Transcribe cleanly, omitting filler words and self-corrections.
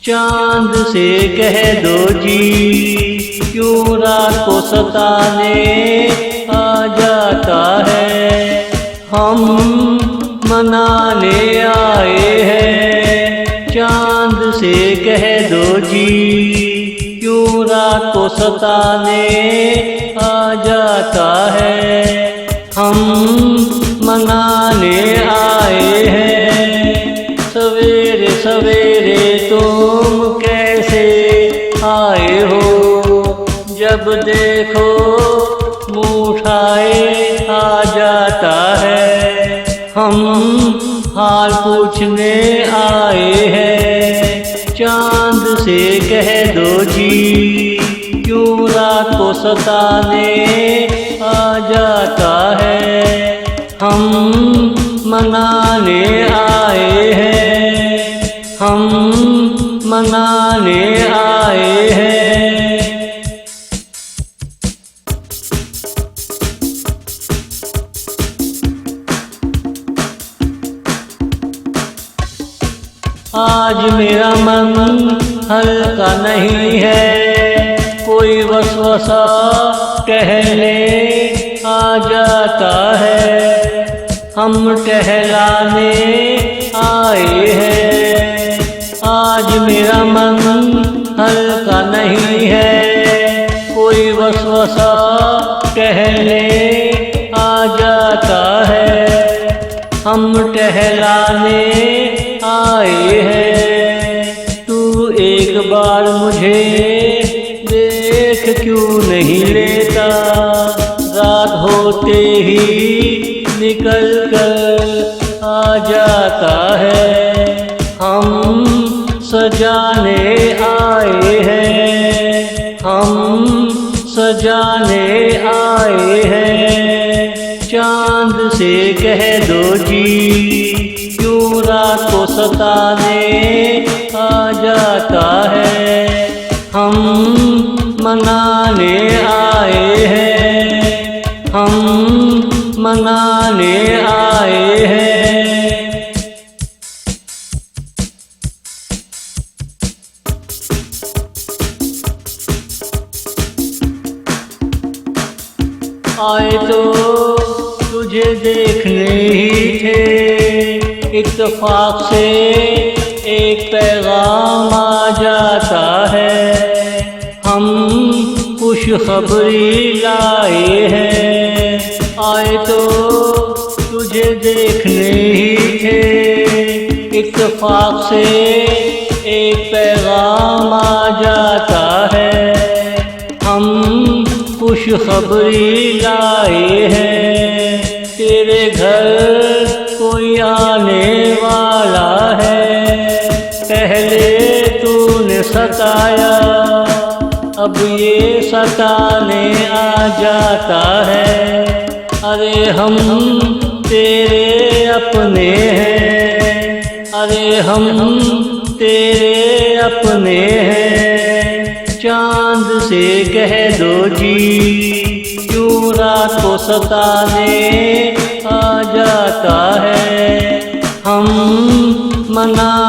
चांद से कह दो जी क्यों रात को सताने आ जाता है। हम मनाने आए हैं। चांद से कह दो जी क्यों रात को सताने आ जाता है। हम मनाने आए हैं। सवेरे सवेरे तुम कैसे आए हो, जब देखो मुँह उठाए आ जाता है। हम हाल पूछने आए हैं। चांद से कह दो जी क्यों रात को सताने आ जाता है। हम मनाने आए हैं। हम मनाने आए हैं। आज मेरा मन हल्का नहीं है। कोई वसवसा कहने आ जाता है। हम टहलाने आए हैं। आज मेरा मन हल्का नहीं है। कोई वसवसा कहने आ जाता है। हम टहलाने आए हैं। तू एक बार मुझे देख क्यों नहीं लेता। रात होते ही निकल कर आ जाता है। हम सजाने आए हैं। हम सजाने आए हैं। चांद से कह दो जी क्यों रात को सताने आ जाता है। हम मनाने आए हैं। हम मनाने आए हैं। आए तो तुझे देखने ही थे। इत्तेफाक से एक पैगाम आ जाता है। हम खुशखबरी लाए हैं। आए तो तुझे देखने ही थे। इत्तेफाक से एक पैगाम आ जाता है। हम खुशखबरी लाए हैं। तेरे घर कोई आने वाला है। पहले तूने सताया, अब ये सताने आ जाता है। अरे हम तेरे अपने हैं। अरे हम तेरे अपने हैं। चांद से कह दो जी क्यों रात को सताने आ जाता है। हम मना